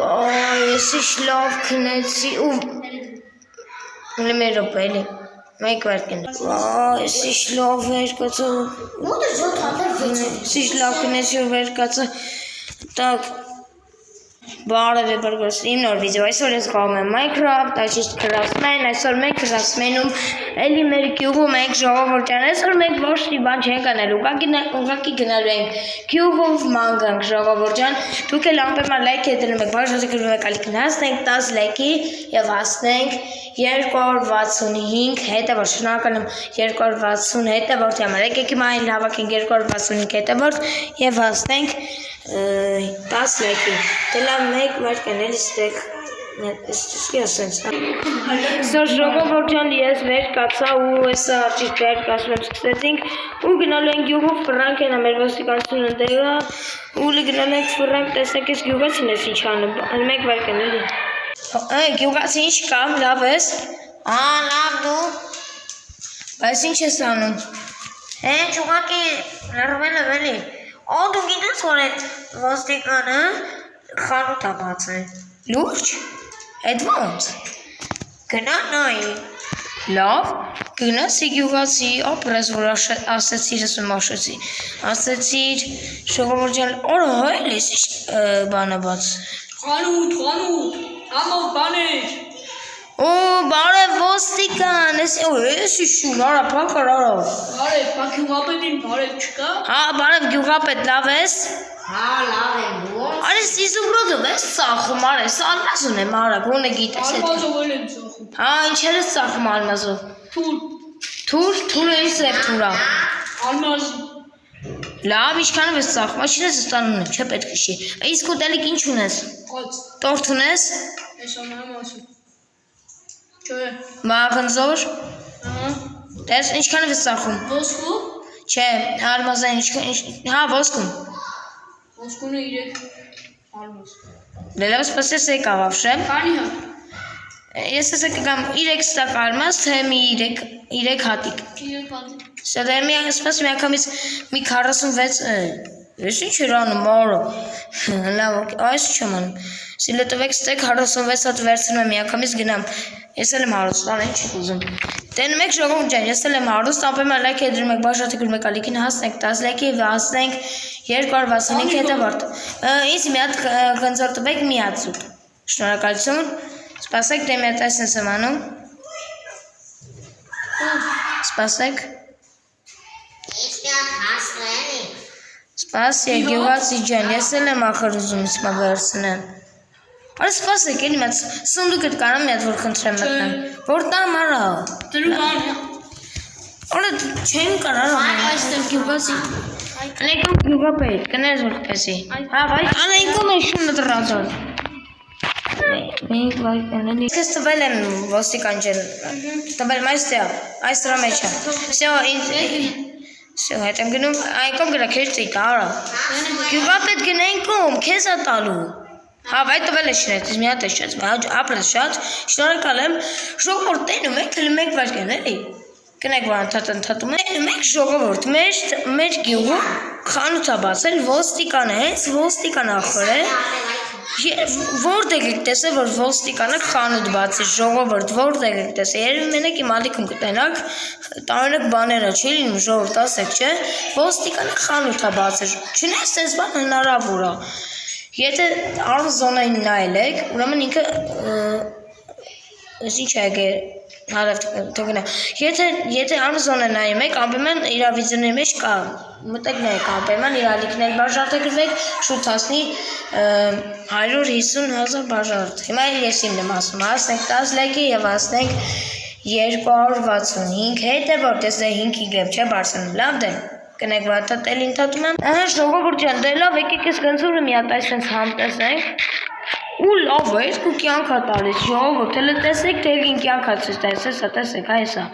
Ես ինչ լավ քնեցի ու մեր օպելի մեկ վարկեն ես ինչ լավ էր կացա ինչ լավ քնեցի ու վեր կացա так Բարև բարգոս իմ նոր վիդեո այսօր ես գալու եմ Minecraft ճիշտ քրասմեն այսօր մենք քրասմենում էլի մեր գյուղում մենք ժողովրդյան այսօր մենք ոչ մի բան չենք անելու ուղղակի գնալու ենք գյուղով ման գանք ժողովրդյան դուք էլ անպայման լայք դնում եք բաժանեք գրում եք ալիքն հասնենք 10 լայքի եւ հասնենք 265 հետևորդ շնորհակալ եմ 260 հետևորդի համար եկեք հիմա այլ հավաքենք 265 հետևորդ եւ հասնենք 10 լայքի դելա մեկ վարքան էլի ստեք Սա ժողովրդյան ես վեր կացա ու հեսա արջիշտ վեր կացնեմ սկսեցինք ու գնալու ենք գյուղով ֆրանկ ենա մեր ոստիկանությունը դեղա ու գնալու ենք ֆրանկ տեսեք ես գյուղացին ես ինչ անում մեկ վարքան էլի գյուղացի ինչ կամ լավ ես լավ դու բայց ինչ ես անում հենց ուղղակի լրվել եմ էլի դու գիտես որ այդ ոստիկանը խանութ ա բացել լուրջ այդ ոնց գնա նայի լավ գնացի գյուղացի ապրես որ ասեցիր ես մաշեցի ասեցիր ժողովրդյան օր հոյլ ես բանը բաց խանութ համով բաներ բարև ոստիկան ես շուն արա փակար արա բարև գյուղապետին բարև չկա բարև գյուղապետ լավ ես լավ եմ դու Արես իզուբրոդով ես ծախում արես ալմազուն եմ արա գոնե գիտես ալմազով եմ ծախում ինչեր ես ծախում ալմազով թուր էս է թուրա ալմազ լավ ինչքանով ես ծախում ինչին ես ստանում եմ չէ պետք է շի իսկ ու դելիք ինչ ունես տորթ ունես ես անեմ ասում չէ մաղնձոր դες ինչքանով ես ծախում ոսկու չէ ալմազային ոսկում ոսկունը 3 ալմազ լավ սպասես եկավ ավշե քանի ես ես կգամ 3 ստակ ալմազ թե մի 3 հատիկ 3 հատիկ Սա դե մի ասպաս մի անգամից մի 46 ես ինչ էր անում արա լավ այս չեմ անում սիլետովեք ստեք 46 հատ վերցնում եմ մի անգամից գնամ ես էլ եմ հարուստ ան ինչ ուզում տենում եք ժողովուրդ ջան ես էլ եմ հարուստ անպայման լայք դրում եք բաժանեք գրում եք ալիքին հասնենք 10 լայքի եւ հասնենք 265 հետևորդ ինձ մի հատ գնձոր տվեք մի հատ սուտ շնորհակալություն սպասեք դե մի հատ այսպես եմ անում սպասեք Սպասի գյուղացի ջան, ես էլ եմ ախր ուզում իսմա վերցնեմ Արա սպասեք էլի մեծ սնդուկդ կարամ մի հատ որ խնդրեմ մտնեմ Որ տամ արա դրում բան Արա չեմ կարող այստեղ գյուղացի Անեկում գյուղապետ կներես որ պես վայ անեկում է շունը դրածոն Մենք վայ Ես տվել եմ ոստիկան ջան Տվել մայստեա այս դրա մեջ է Всё Всё հետ եմ գնում այնքան գրա քեզ ծիտ արա Գյուղապետ գնայինքում քեզ ա տալու վայ տվել է շնետ մի հատ է շատ ապրես շատ շնորհակալ եմ ժողովուրդ տենում եք հələ մեկ վայրկյան էլի Գնեք որ ընդհատում տենում եք ժողովուրդ մեր գյուղում խանութ ա բացել ոստիկանը հենց ոստիկան ախոր է Որտեղ եք տեսել որ ոստիկանը խանութ բացի ժողովուրդ որտեղ եք տեսել երբ մենակ իմ ալիքում կտենակ տարօրինակ բաները չի լինում ժողովուրդ ասեք չէ ոստիկանը խանութ ա բացել չնայած այս բան հնարավոր է Եթե արզոնային նայել եք ուրեմն ինքը ես ինչ եկել հարավ թողնա Եթե արզոնը նայում եք անպայման իր վիդեոների մեջ կա մտեք նայեք անպայման իր ալիքն էլ բաժանեք շուտ հասնի 150,000 բաժանարդ Հիմա ես իմն եմ ասում հասնենք 10 լայքի եւ հասնենք 265 հետևորդ ես 5-ի գրեմ չէ բարձրանում լավ դե կնեք վատատ էլ ինթատում եմ ժողովուրդ ջան դե լավ եկեք ես գնցուրը մի հատ այսպես համ տեսնենք ու լավ է ես ու կյանք ա տալիս ժողովուրդ հələ տեսեք թե ին կյանք ա ցույց տեսեք այսա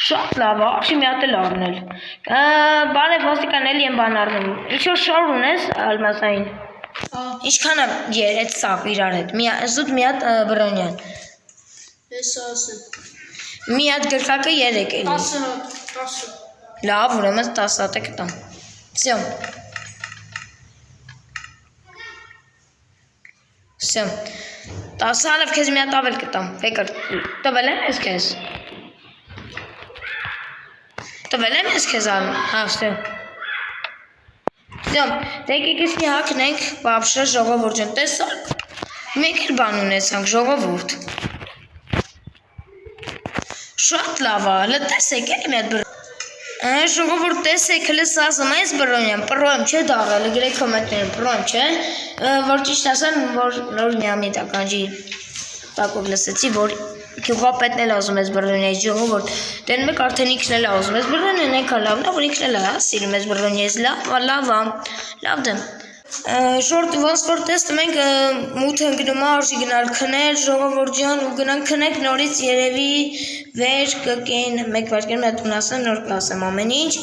շատ լավ է արշի մի հատ էլ առնել բարև ոստիկան էլի եմ բան առնում ինչ որ շոր ունես ալմազային ինչքան է այդ սապ իրար հետ զուտ մի հատ բրոնյան ես ասեմ մի հատ գրքակը 3 էլի 10 լավ ուրեմն 10 հատ է կտամ Всё Всё. 10-ով քեզ մի հատ ավել կտամ։ Վեկար, տվել եմ ես քեզ։ Տվել եմ ես քեզ ալ։ Հա, всё։ Всё, եկեք իսկի հագնենք, вообще ժողովուրդ ջան, տեսա՞ք։ Մեկ էլ բան ունեցանք, ժողովուրդ։ Շատ լավ է, հələ տեսեք, էլի մի հատ բր։ Ժողովուրդ տեսեք, հələ ասում ես բրոնյամ, պրոյմ չէ դաղել, գրեք կոմենտներում, պրոյմ չէ, որ ճիշտ ասեմ, որ նոր միամիտ ականջի տակով լսեցի, որ գյուղապետն էլ ասում ես բրոնյայից ժողովուրդ, դեն մեկ արդեն ինքն էլ ասում ես բրոնյան այնքան լավն է, որ ինքն էլ է, սիրում ես բրոնյայից, լավ դեմ։ Շորտ ոնց որ տեսնում ենք մութ ընկնում է արժի գնալ քնել ժողովուրդ ջան ու գնանք քնենք նորից երևի վեր կգեն մեկ վայրկյան հետ ունասեմ նոր կասեմ ամեն ինչ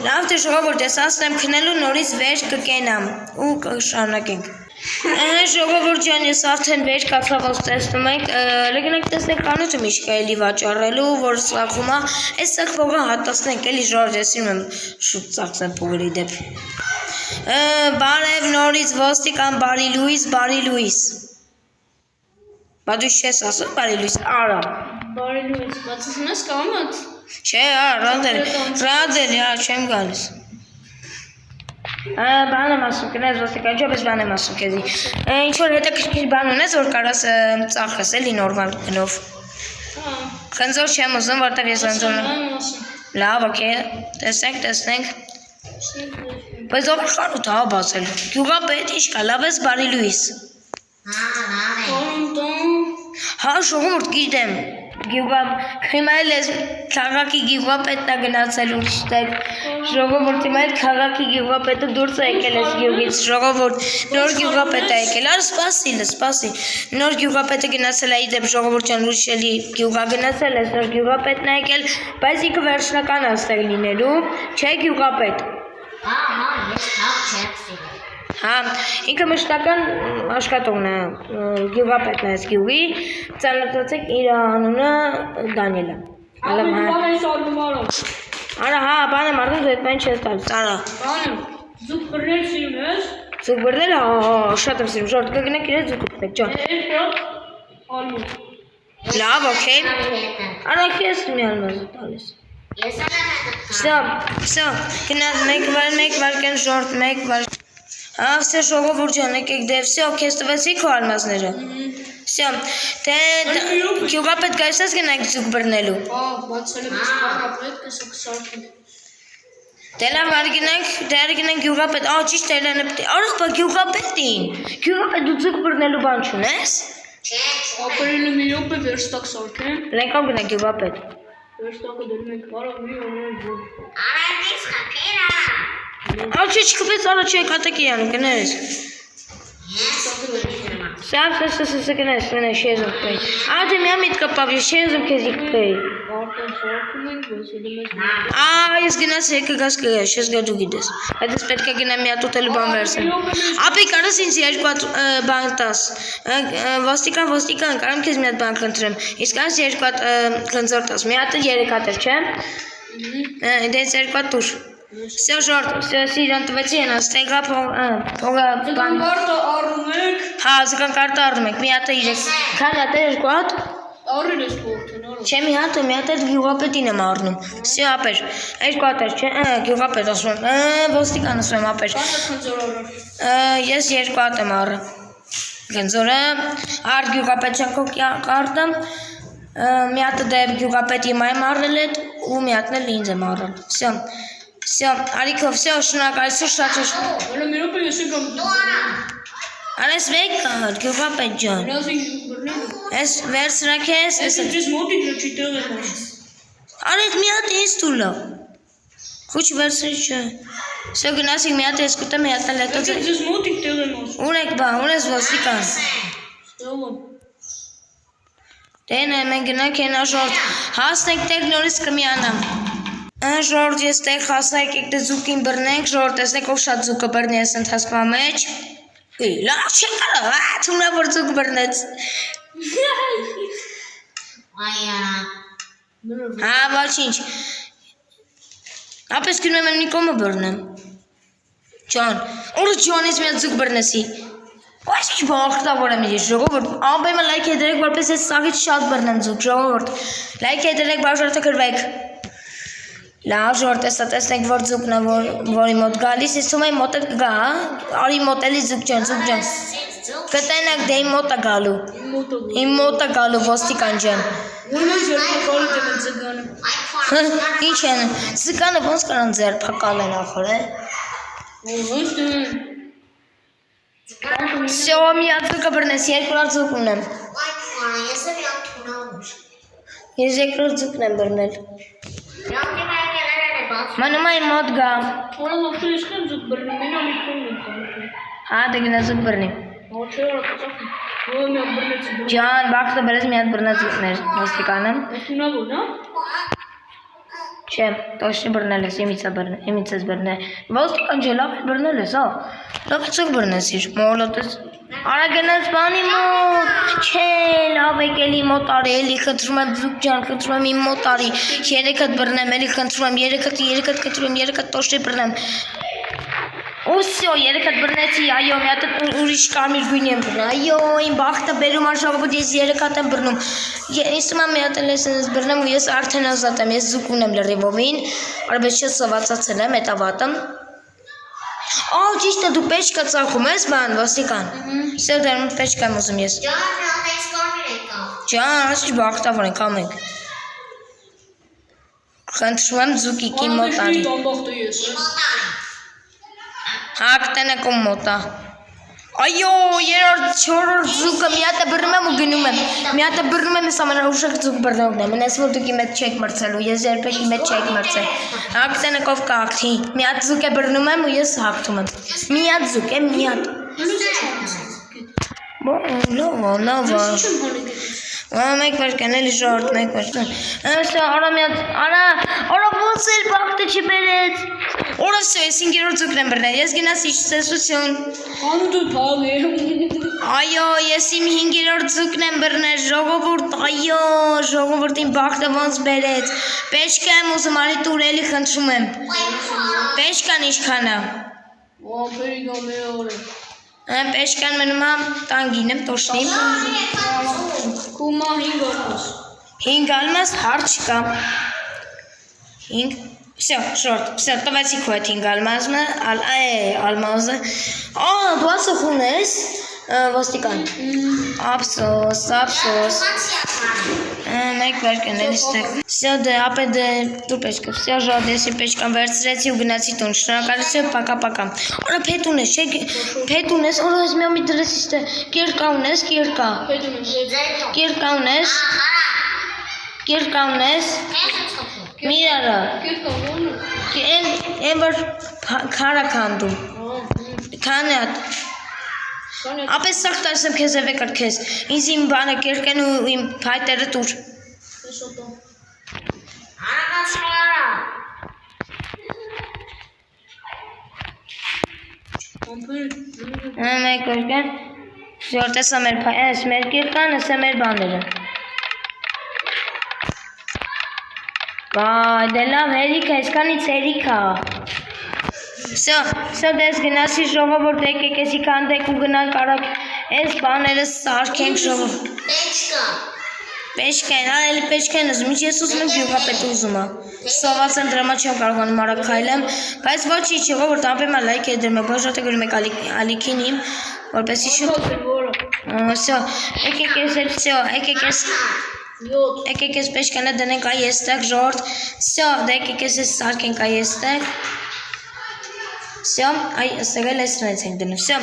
լավ թե ժողովուրդ ես ասեմ քնելու նորից վեր կգենամ ու կշարունակենք ժողովուրդ ջան ես արդեն վեր կացավ ոնց տեսնում եք լեգնենք տեսնենք կանոթը միշտ էլի վաճառելու որ սախում է այս սախ փողը հատացնենք էլի ժողովուրդ ես իմ շուտ ծախսեմ փողերի դեպ Բարև նորից ոստիկան բարի լույս Բա դու չես ասում բարի լույս արա Բարի լույս, բայց ասում ես կամած Չէ, ռադել, չեմ գալիս Բան եմ ասում, կնես ոստիկան, չոպես բան եմ ասում քեզի Ինչ-որ հետաքրքիր բան ունես, որ կարաս ծախես էլի նորմալ գնով Խնձոր չեմ ուզում, որտեղ ես խնձոր Լավ, օքեյ, տեսնենք Բայց ով խանութ հա բացել Գյուղապետ ինչ կա լավ ես բարի լույս Հա ժողովուրդ գիտեմ Հիմա էլ ես քաղաքի գյուղապետն է գնացել ու չտեք Ժողովուրդ հիմա էլ քաղաքի գյուղապետը դուրս է եկել ես գյուղից Ժողովուրդ նոր գյուղապետ է եկել Արա սպասի Նոր գյուղապետը գնացել է իդեպ ժողովուրդ ջան ուրիշ էլի գյուղա գնացել ես նոր գյուղապետն է եկել Բայց ինքը վերջնական է ստեղ լինելու Չէ գյուղապետ Հա, ինքը մշտական աշխատողն է, գյուղապետն է այս գյուղի, ծանոթացեք իր անունը Դանիելը։ Արա, հա, բան եմ արդեն դու այդ բան չես տալիս, արա։ Բան եմ, ձուկ բրնել սիրում ես։ Ձուկ բրնել, հա, շատ եմ սիրում, ժորդ կգնեք իրենց ձուկ բրնեք, ջան։ Լավ, օքեյ։ Արա, քեզ մի ալմազը տալիս։ Всё, գնաց մեկ վարկեն ժորդ, մեկ վարկեն Հա, всё ժողովուրդ ջան, եկեք դե, всё, քեզ տվեցի քո ալմազները Всё, դե գյուղապետ գայս ես գնանք ձուկ բրնելու Հա, բացել եմ գյուղապետ, կսակ սարքենք Դե լավ, գնանք գյուղապետ, ճիշտ է, արող բա գյուղապետին Գյուղապետ դու ձուկ բրնելու բան չունես Ապրելու մի րոպե վերստակ սարքեմ Լենքով գնանք գյուղապետ Վերստակը դնում ենք հարավ մի օներ ձուկ Չէ, չկպեց, արա չէ, կատակի անում, կներես Սավ, կներես, շեզ եմ կպեի Ադե միա միտ կպավ, շեզ եմ կեզի կպեի Արդեն սարքում ենք, բայց էլ եմ ես գնաս եկը գաս կգաս, չես գա դու գիտես Այդ ես պետք է գնա մի հատ ուտելու բան վերսեմ Ապի կարաս ինձ երկու հատ բան տաս Ոստիկան, կարամ քեզ մի հատ բան կընտրեմ Իսկ այս երկու հատ խնձոր տաս, մի հատը երեք հատ էր, չէ Դենց երկու հատ տուր Всё, ժորդ, իրան տվեցի են, ստեգա փողը Ձգան կարտը առում եք Հա, ձգան կարտը առում եք, մի հատ է իրեք Քան հատ է երկու հատ Առին ես փողթեն, առում Չէ, մի հատ է գյուղապետին եմ առնում Всё, ապեր, երկու հատ էր, չէ, գյուղապետ ասում եմ, ոստիկան ասում եմ, ապեր Կանտը խնձոր առար Ես երկու հատ եմ առը Գնձորը, առ գյուղապետ չանքով կարտը Մի հատը դե գյուղապետի մայ եմ առել էդ ու մի հատն էլ ինձ եմ առել Всё, Արիքով, всё, շնորհակալություն շատ Հələ մի րոպե ես եկամ Անես վեկ կար, գյուղապետ ջան Գնացինք ձուկ բրնելու Ես վերցրակ ես Ես ինձ մոտիկ լոչի տեղ եմ Արետ մի հատ ես տուլը Խուչ վերցրի չէ Всё, գնացինք մի հատ ես կուտեմ, մի հատն լետոց Ես ինձ մոտիկ տեղ եմ Ուր եք բա, ուր ես ոստիկան Ստեղ եմ Դեն մենք գնանք ենա ժորդ Հասնենք տեղ նորից կմիանամ Ժորդ ես տեղ հասնենք եք դե ձուկին բրնենք Ժորդ տեսնեք ով շատ ձուկը բրնի ես ընթացքվա մեջ Լավ չեն կարա, թումնա որ ձուկ բրնեց Հա, ոչինչ Ապես գնում եմ մի կոմը բրնեմ Ջան, օրը ջանից մի ձուկ բրնեսի Ոչ ինչ բախտավոր եմ ես ժողովուրդ, ամբողջ լայք դրեք որպես այս սաղից շատ բռնեմ ձուկ ժողովուրդ։ Լայք դրեք բաժարտը գրվեք։ Լավ ժողովուրդ, հեսա տեսնենք որ ձուկն է որի մոտ գալիս, ես թվում է մոտը կգա, արի մոտելի ձուկ ջան։ Կտենակ դե իմ մոտ է գալու։ Իմ մոտ է գալու ոստիկան ջան։ Ինչ են, ձկանը ոնց կարան ձերբակալ են ախր է։ Всё, մի հատ ձուկը բռնես, երկրորդ ձուկ ունեմ։ Ես երկրորդ ձուկն եմ բռնել։ Մնում է իմ մոտ գա։ Հա, դե գնա ձուկ բռնի։ Ջան, բախտը բրես մի հատ բռնած ձուկներ, ոստիկանը։ Չէ, точно բռնել ես, իմից ես բռնել։ Ոստիկան ջա, լավ բռնել ես, հա։ Լավ ձուկ բռնեցիր, մոլոտես։ Արա գնաց բանի մոտ, չէ, լավ եկելի մոտ արի, էլի խնդրում եմ ձուկ ջան, խնդրում եմ իմ մոտ արի, 3 հատ բռնեմ, էլի խնդրում եմ, 3 հատ տոշի բռնեմ։ Усё, 3 հատ բռնեցի, այո, մի հատ ուրիշ կարմիր գույնի եմ բռնել, այո, իմ բախտը բերում արժողովոտ, ես 3 հատ եմ բռնում, ինձ թվում է մի հատ էլ ես բռնում ու ես արդեն ազատ եմ, ես ձուկ ունեմ լրիվովին, արբես չէ սովածացել եմ, էտա վատը։ Ահ, ճիշտ է, դու պեչկա ծախում ես, բան, ոստիկան։ Սա դեռ պեչկա եմ ուզում ես։ Ջան, ասի բախտավոր ենք, ամենք։ Խնդրում եմ ձուկիկ իմ մոտ արի։ Հա, կտենեք ում մոտ է։ Այո, 3-րդ, 4-րդ ձուկը մի հատ բռնում եմ ու գնում եմ։ Մի հատ բռնում եմ, ես ամենաուժեղ ձուկ բռնողն եմ։ Մնաց որ դուք իմ հետ չեք մրցելու, ես երբեք իմ հետ չեք մրցել։ Հա, կտենեք ով կհաղթի։ Մի հատ ձուկ է բռնում եմ ու ես հաղթում եմ։ Մի հատ ձուկ է, մի հատ։ Լավ։ Մեկ վարկան էլի ժողովուրդ, մեկ վարկան։ Ասա, արա մի հատ, արա ոնց էլ բախտը չբերեց։ Օրը всё, ես 5-րդ ձուկն եմ բռնել, ես գնաց ինչ ցեսություն։ Անու բալի։ Այո, ես իմ 5-րդ ձուկն եմ բռնել, ժողովուրդ, այո, ժողովուրդ իմ բախտը ոնց բերեց։ Պեչկա եմ ուզում, արի տուր էլի խնդրում եմ։ Պեչկան ինչքան է։ Ապերիգա մեօրը։ Պեչկան մնում է տանգին եմ տոշնիմ։ Կումա 5 ալմաս։ 5 ալմաս հարց չկա։ 5 Всё, шорт, всё, տվեցի քո այդ 5 ալմազը, ալմազը։ Դու ասում ես, ոստիկան։ Ափսոս։ Մեկ վարկան էլի ստեղ։ Всё, դե ապե դե դու պեչկա։ Всё, ժողովուրդ, ես պեչկան վերցրեցի ու գնացի տուն։ Շնորհակալություն, պակա։ Օրա փետ ունես, չէ՞, փետ ունես, օրա ես մի դրեսի ստե։ Կերկա ունես, կերկա։ Կերկա ունես։ Միրարա։ Են որ քարա քանդում։ Քանը Ապես սաղ տարսեմ քեզ եվ եկար քեզ։ Ինձ իմ բանը կերկեն ու իմ փայտերը տուր։ Մեկ կերկեն։ Ժորդ էսա մեր փայս, մեր կերկան, էսա մեր բաները։ Վայ, դե լավ հերիք է, այսքանից հերիք է։ Всё, դες գնացի ժողովուրդ եկեք էսի քանդեք ու գնանք արագ այս բաները սարքենք ժողովուրդ։ Պեչկան, էլի պեչկան ուզում, ինչ ես ուզում եմ գյուղապետը ուզում է։ Սոված եմ դրամա չեմ կարողանում արագ քայլեմ, բայց ոչինչ ժողովուրդ ամբեմա լայք է դրում եք, բաժոտ գրում եք ալիքին իմ, որպեսի շուտ։ Всё, եկեք էս էլ, всё, եկեք էս պեչկանը դնենք այ էստեղ ժողովուրդ։ Всё, դե եկեք էս սարքենք այ էստեղ։ Всё, այ էստեղ էլ էսրից ենք դնում։ Всё,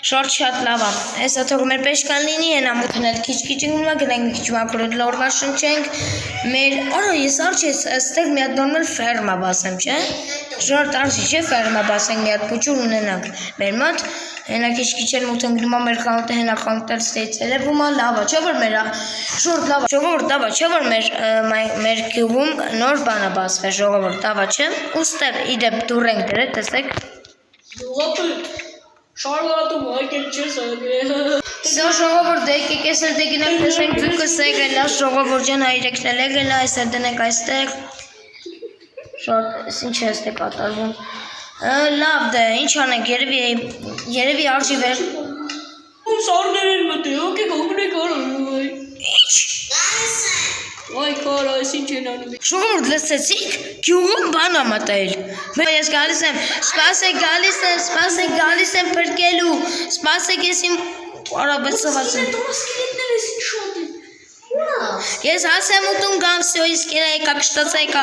շորտ շատ լավ է։ Էսա թող մեր պեչկան լինի, են ամուքն էլ քիչ ունի, գնանք մի քիչ մակրոտ լորմա շնչենք։ Մեր, օրա ես արջ ես էստեղ մի հատ նորմալ ֆերմա բասեմ, չէ՞։ Շորտ արջ չէ ֆերմա բասենք, մի հատ փուչուր ունենանք։ Մեր մոտ հենա քիչ էլ մոտ ընկնում է մեր խանութը, հենա խանութը ստեղծելվում է, լավ է, չէ՞ որ մեր շորտ լավ է, ժողովուրդ լավ է, չէ՞ որ մեր գյուղում նոր բան է բացվել, ժողովուրդ լավ է, չէ՞։ Ուստեղ իդեպ դուռ ենք դրել, տեսեք։ Շարլատում եկեք չես ագե։ Всё, ժողովուրդ, եկեք էս էլ դե գնանք տեսենք ձուկս եկել է, ժողովուրդ ջան, հայրեքն էլ եկել է, այս էլ դնենք այստեղ։ Շորտ, ինչ է այստեղ կատարվում։ Լավ դե, ինչ անենք, երևի արջի վեր։ գյուղում սարներ են մտել, եկեք օգնեք արարը։ Ինչ։ Այ քար, այս ինչ են անում։ Ժողովուրդ լսեցիք, գյուղում բան ա մտել։ Ես գալիս եմ, սպասեք գալիս եմ փրկելու, սպասեք ես իմ արաբեць սովասեմ։ Սկելետներ ես ինչ շատ են։ Ես ասեմ ուտում գամ, всё, իսկ եկա կշտացա եկա,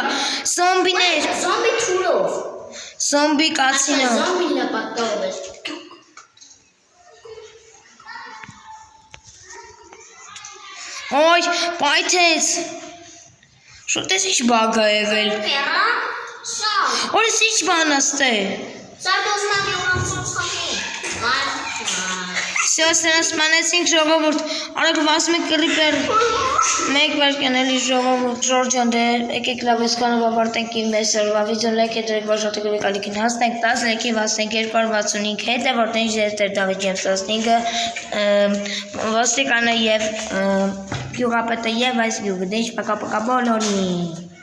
զոմբիներ, Զոմբի թուրով։ զոմբի կացինը։ Զոմբին է պատկով ես։ Ոյ, պայթեց։ Շուտ ես ինչ բագ ա եղել։ Պերա, սա։ Որս ինչ բան աստե։ Սա դոզնակ եղան սոցխախի։ Всё, սրանց մանեցինք ժողովուրդ, արագ վասմեք կրիպեր, մեկ վարկյան էլի ժողովուրդ, Ժորջան դե, եկեք լավ եսքանը վավարտենք իմ մեսրվա վիդեոն լայք է դրեք վաշատը գրեք ալիքին հասնենք 10 լայքի վասնենք 265 հետ է, որտեղ դեր Դավիթ Ջեյմս 15-ը, ոստիկանը և գյուղապետը և այս գյուղը, դե ինչ պակա բոլորին։